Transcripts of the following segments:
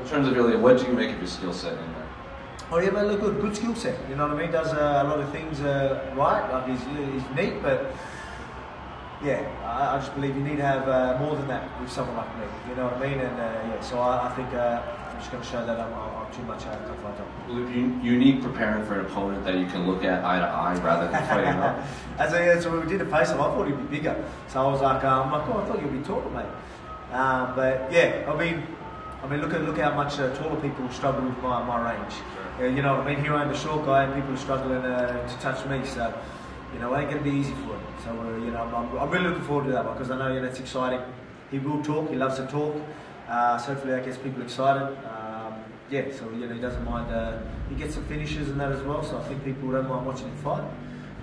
So in terms of Ilia, what do you make of his skill set in there? Oh yeah, man, look, good skill set. You know what I mean? Does a lot of things right. Like he's neat, but yeah, I just believe you need to have more than that with someone like me. You know what I mean? And yeah, so I think I'm just going to show that I'm too much out of fight. Well, it's unique preparing for an opponent that you can look at eye to eye rather than fighting up. So when we did the face-off, I thought he'd be bigger. So I was like, oh, I thought you'd be taller, mate. But yeah, I mean, look how much taller people struggle with my range. You know what I mean? Here I am, the short guy, and people are struggling to touch me. So, you know, it ain't going to be easy for him. So, you know, I'm really looking forward to that one because I know, you know, it's exciting. He will talk. He loves to talk. So hopefully that gets people excited. Yeah, so, you know, he doesn't mind. He gets some finishes and that as well. So I think people don't mind watching him fight.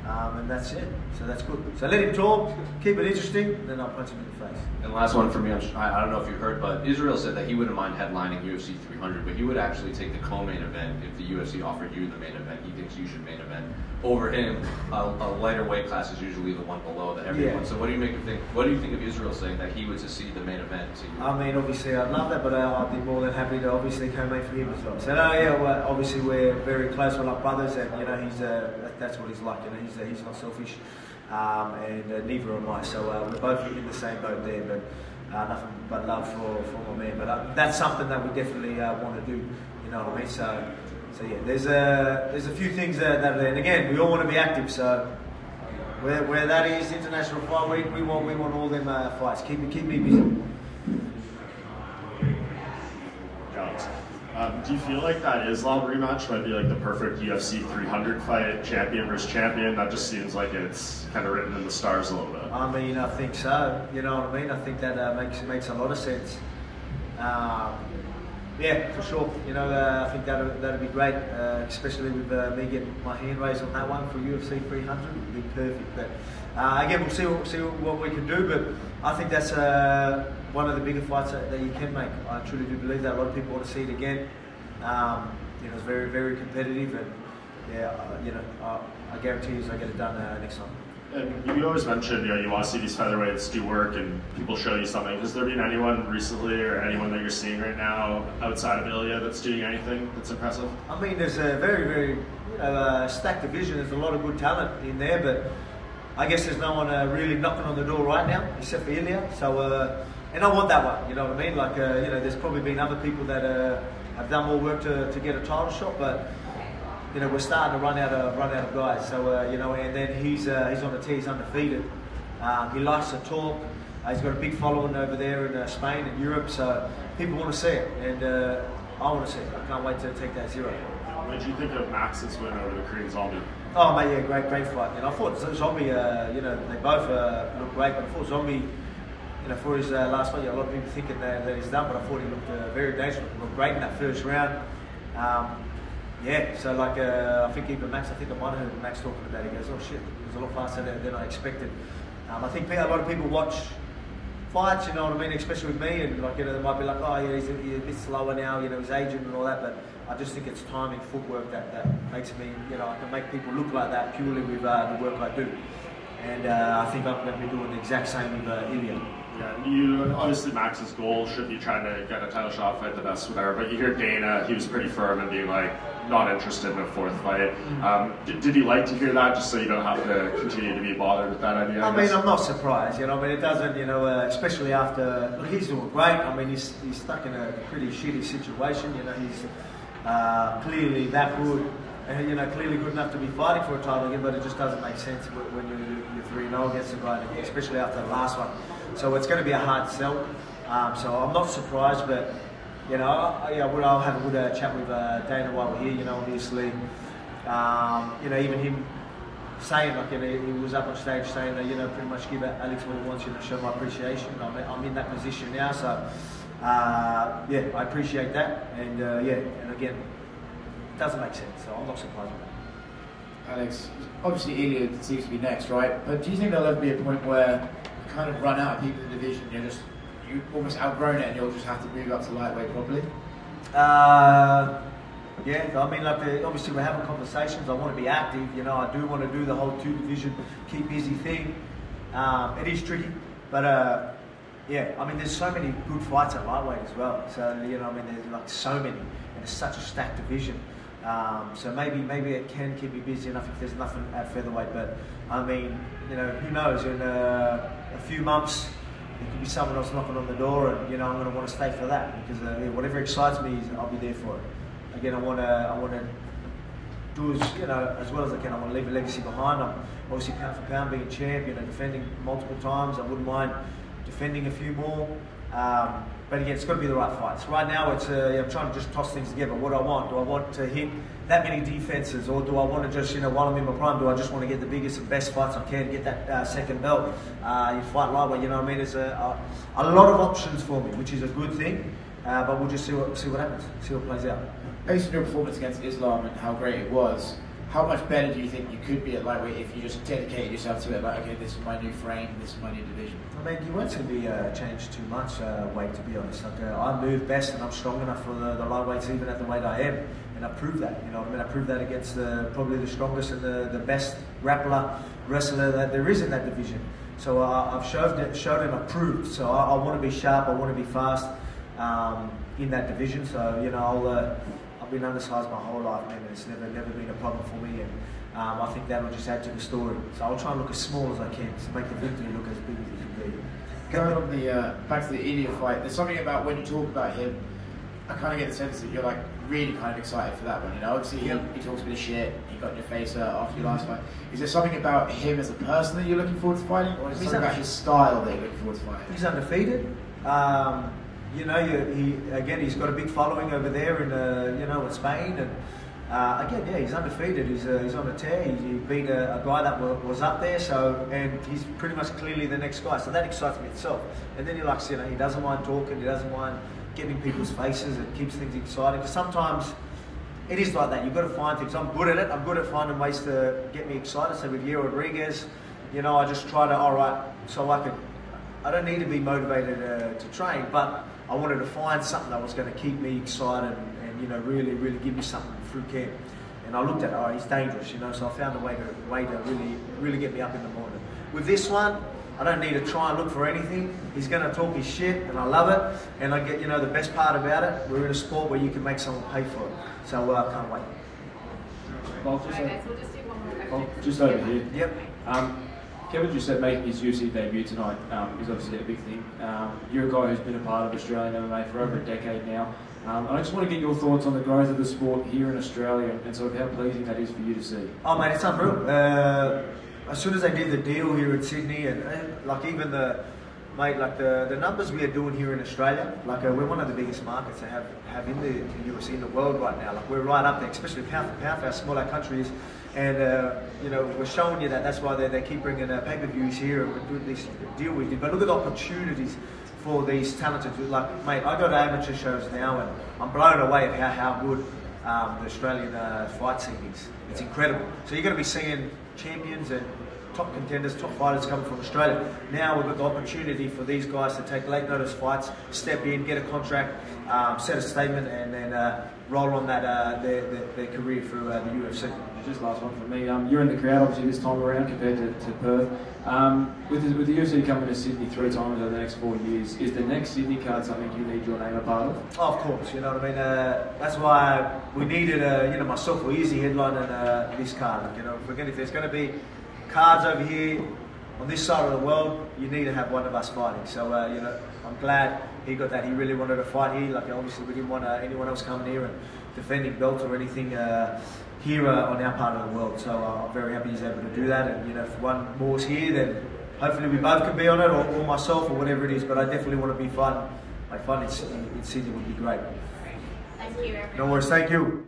And that's it. So that's good. So let him talk, keep it interesting, and then I'll punch him in the face. And last one for me, I don't know if you heard, but Israel said that he wouldn't mind headlining UFC 300, but he would actually take the co-main event if the UFC offered you the main event. He thinks you should main event over him. A lighter weight class is usually the one below that everyone. Yeah. So what do you think of Israel saying that he would secede the main event to you? I mean, obviously I'd love that, but I'd be more than happy to obviously co-main for him as well. So yeah, well, obviously we're very close, we're like brothers, and you know that's what he's like. You know, he's not selfish. And neither am I. So we're both in the same boat there, but nothing but love for my man. But that's something that we definitely want to do. You know what I mean? So yeah, there's a few things that are there. And again, we all want to be active. So where that is International Fight Week, we want all them fights. Keep me busy. Do you feel like that Islam rematch might be like the perfect UFC 300 fight, champion versus champion? That just seems like it's kind of written in the stars a little bit. I mean, I think so. You know what I mean? I think that makes a lot of sense. Yeah, for sure. You know, I think that'd be great, especially with me getting my hand raised on that one for UFC 300. It'd be perfect. But again, we'll see what we can do. But I think that's one of the bigger fights that you can make. I truly do believe that. A lot of people want to see it again. You know, it's very, very competitive, and yeah, you know, I guarantee you I get it done next time. And you always mention, you know, you want to see these featherweights do work and people show you something. Has there been anyone recently or anyone that you're seeing right now outside of Ilia that's doing anything that's impressive? I mean, there's a very, very, you know, stacked division. There's a lot of good talent in there, but I guess there's no one really knocking on the door right now except for Ilia. So, and I want that one. You know what I mean? Like, you know, there's probably been other people that have done more work to get a title shot, but you know, we're starting to run out of guys. So you know, and then he's on the tee, he's undefeated. He likes to talk. He's got a big following over there in Spain and Europe. So people want to see it, and I want to see it. I can't wait to take that 0. What did you think of Max's win over the Korean Zombie? Oh mate, yeah, great fight. You know, I thought Zombie, you know, they both looked great, but I thought Zombie, you know, for his last fight, a lot of people thinking that he's done, but I thought he looked very dangerous. He looked great in that first round. Yeah, so like I think even Max, I think I might have heard Max talking about it. He goes, oh shit, it was a lot faster than I expected. I think a lot of people watch fights, you know what I mean, especially with me, and like, you know, they might be like, oh yeah, he's a bit slower now, you know, he's aging and all that, but I just think it's timing, footwork that makes me, you know, I can make people look like that purely with the work I do. And I think I'm going to be doing the exact same with Ilia. Yeah, obviously Max's goal should be trying to get a title shot, fight the best, whatever, but you hear Dana, he was pretty firm in being like, not interested in a 4th fight. Did you like to hear that, just so you don't have to continue to be bothered with that idea? I mean, I'm not surprised, you know, I mean, it doesn't, you know, especially after, look, he's doing great. I mean, he's stuck in a pretty shitty situation, you know, he's clearly that good, and, you know, clearly good enough to be fighting for a title again, but it just doesn't make sense when you're 3-0 against the guy, especially after the last one. So it's going to be a hard sell. So I'm not surprised, but you know, I'll have a good chat with Dana while we're here. You know, obviously, you know, even him saying, like, you know, he was up on stage saying that, you know, pretty much give Alex what he wants, you know, show my appreciation. I'm in that position now, so yeah, I appreciate that, and yeah, and again, it doesn't make sense, so I'm not surprised with that. Alex, obviously Ilia seems to be next, right? But do you think there'll ever be a point where you kind of run out of people in the division, you almost outgrown it and you'll just have to move up to lightweight probably? Yeah, I mean, like, obviously we're having conversations. I want to be active, you know, I do want to do the whole 2 division, keep busy thing. It is tricky, but Yeah, I mean, there's so many good fights at lightweight as well. So, you know, I mean, there's like so many, and it's such a stacked division. So maybe it can keep me busy enough if there's nothing at featherweight. But I mean, you know, who knows? In a few months, there could be someone else knocking on the door, and you know, I'm going to want to stay for that because whatever excites me, I'll be there for it. Again, I want to do as well as I can. I want to leave a legacy behind. I'm obviously pound for pound being champ, you know, defending multiple times. I wouldn't mind defending a few more. But again, it's got to be the right fights. Right now, it's I'm trying to just toss things together. What do I want? Do I want to hit that many defenses, or do I want to just, you know, while I'm in my prime, do I just want to get the biggest and best fights I can, get that second belt? You fight lightweight, you know what I mean? There's a lot of options for me, which is a good thing. But we'll just see what happens, see what plays out. Based on your performance against Islam and how great it was, how much better do you think you could be at lightweight if you just dedicated yourself to it? Like, okay, this is my new frame, this is my new division. I mean, you won't see me change too much weight, to be honest. Like, I move best and I'm strong enough for the lightweights, even at the weight I am. And I proved that, you know what I mean? I proved that against probably the strongest and the best wrestler that there is in that division. So I've showed and I've proved. So I want to be sharp, I want to be fast in that division. So, you know, I've been undersized my whole life, man, and it's never been a problem for me. And I think that'll just add to the story. So I'll try and look as small as I can to make the victory look as big as it can be. Going on back to the Ilia fight, there's something about when you talk about him, I kind of get the sense that you're like really kind of excited for that one. You know, obviously he talks a bit of shit. He got in your face after your last fight. Is there something about him as a person that you're looking forward to fighting, or is there something about his style that you're looking forward to fighting? He's undefeated. You know, he's got a big following over there in you know, in Spain, and again, yeah, he's undefeated. He's on a tear. He beat a guy that was up there, so, and he's pretty much clearly the next guy. So that excites me itself. And then he likes, you know, he doesn't mind talking. He doesn't mind getting in people's faces. It keeps things exciting. Because sometimes it is like that. You've got to find things. I'm good at it. I'm good at finding ways to get me excited. So with Yair Rodriguez, you know, I just try to, all right, so I don't need to be motivated to train, but I wanted to find something that was going to keep me excited and you know, really give me something through camp. And I looked at, oh, he's dangerous, you know, so I found a way to really get me up in the morning. With this one, I don't need to try and look for anything. He's going to talk his shit, and I love it. And I get, you know, the best part about it, we're in a sport where you can make someone pay for it. So I can't wait. Just over here. Yep. Kevin just said making his UFC debut tonight is obviously a big thing. You're a guy who's been a part of Australian MMA for over a decade now. I just want to get your thoughts on the growth of the sport here in Australia and sort of how pleasing that is for you to see. Oh, mate, it's unreal. As soon as they did the deal here in Sydney, and like even the numbers we are doing here in Australia, like we're one of the biggest markets to have in the UFC in the world right now. Like we're right up there, especially pound for pound for how small our country is. And you know, we're showing you that. That's why they keep bringing pay-per-views here and we're doing this deal with you. But look at the opportunities for these talented. Like, mate, I go to amateur shows now and I'm blown away at how good the Australian fight scene is. It's incredible. So you're going to be seeing champions and top contenders, top fighters coming from Australia. Now we've got the opportunity for these guys to take late notice fights, step in, get a contract, set a statement, and then roll on that their career through the UFC. Just last one from me. You're in the crowd obviously this time around compared to Perth. With the UFC coming to Sydney 3 times over the next 4 years, is the next Sydney card something you need your name a part of? Oh, of course, you know what I mean. That's why we needed, you know, myself or Easy headlining this card. Like, you know, if there's going to be cards over here on this side of the world, you need to have one of us fighting. So you know, I'm glad he got that. He really wanted to fight here. Like obviously we didn't want anyone else coming here and defending belts or anything here on our part of the world. So I'm very happy he's able to do that. And you know, if one more's here, then hopefully we both can be on it, or myself, or whatever it is. But I definitely want to be fighting. Like fighting in Sydney would be great. Thank you. No worries. Thank you.